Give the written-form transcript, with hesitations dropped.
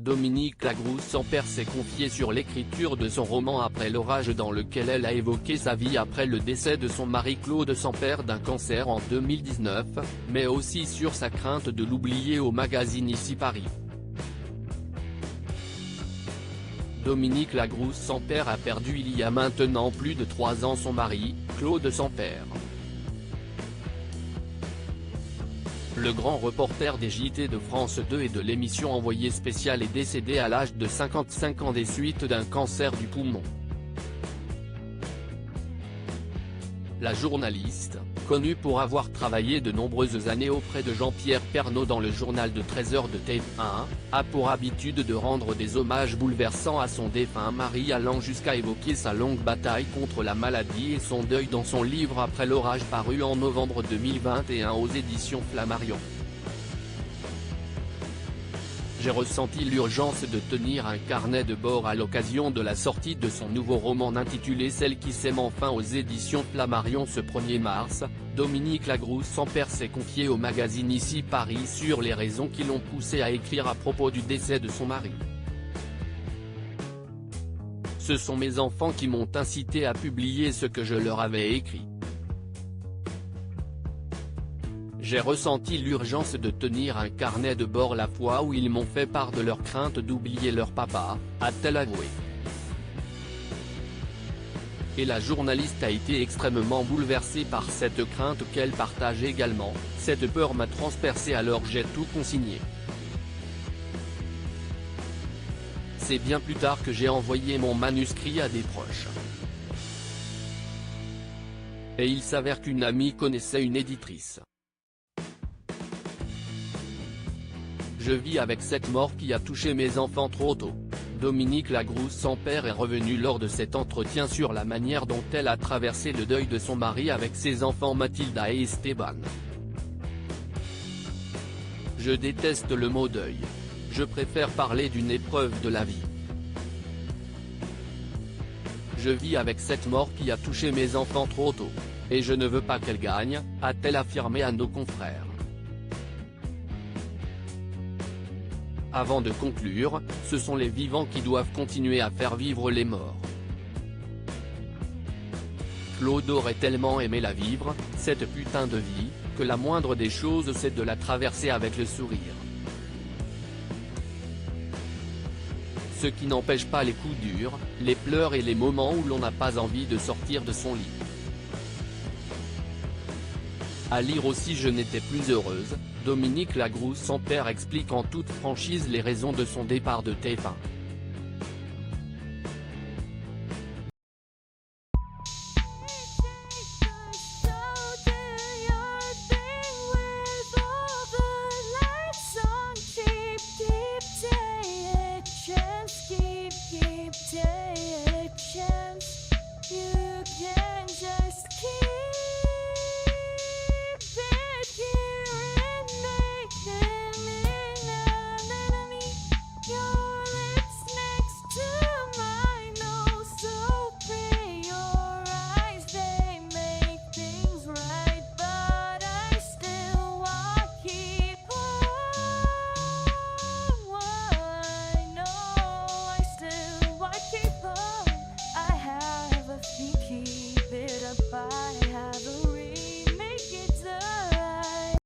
Dominique Lagrousse sans père s'est confiée sur l'écriture de son roman Après l'orage, dans lequel elle a évoqué sa vie après le décès de son mari Claude Sampère d'un cancer en 2019, mais aussi sur sa crainte de l'oublier au magazine Ici Paris. Dominique Lagrousse sans père a perdu il y a maintenant plus de 3 ans son mari, Claude Sampère. Le grand reporter des JT de France 2 et de l'émission Envoyé spécial est décédé à l'âge de 55 ans des suites d'un cancer du poumon. La journaliste, connue pour avoir travaillé de nombreuses années auprès de Jean-Pierre Pernaut dans le journal de 13h de TF1, a pour habitude de rendre des hommages bouleversants à son défunt mari, allant jusqu'à évoquer sa longue bataille contre la maladie et son deuil dans son livre Après l'orage, paru en novembre 2021 aux éditions Flammarion. J'ai ressenti l'urgence de tenir un carnet de bord à l'occasion de la sortie de son nouveau roman intitulé Celle qui s'aime enfin aux éditions Flammarion ce 1er mars. Dominique Lagrousse sans père s'est confiée au magazine Ici Paris sur les raisons qui l'ont poussé à écrire à propos du décès de son mari. Ce sont mes enfants qui m'ont incité à publier ce que je leur avais écrit. J'ai ressenti l'urgence de tenir un carnet de bord la fois où ils m'ont fait part de leur crainte d'oublier leur papa, a-t-elle avoué. Et la journaliste a été extrêmement bouleversée par cette crainte qu'elle partage également. Cette peur m'a transpercée, alors j'ai tout consigné. C'est bien plus tard que j'ai envoyé mon manuscrit à des proches. Et il s'avère qu'une amie connaissait une éditrice. Je vis avec cette mort qui a touché mes enfants trop tôt. Dominique Lagrousse sans père est revenue lors de cet entretien sur la manière dont elle a traversé le deuil de son mari avec ses enfants Mathilda et Esteban. Je déteste le mot deuil. Je préfère parler d'une épreuve de la vie. Je vis avec cette mort qui a touché mes enfants trop tôt. Et je ne veux pas qu'elle gagne, a-t-elle affirmé à nos confrères. Avant de conclure, ce sont les vivants qui doivent continuer à faire vivre les morts. Claude aurait tellement aimé la vivre, cette putain de vie, que la moindre des choses c'est de la traverser avec le sourire. Ce qui n'empêche pas les coups durs, les pleurs et les moments où l'on n'a pas envie de sortir de son lit. À lire aussi Je n'étais plus heureuse, Dominique Lagrousse sans père explique en toute franchise les raisons de son départ de TF1.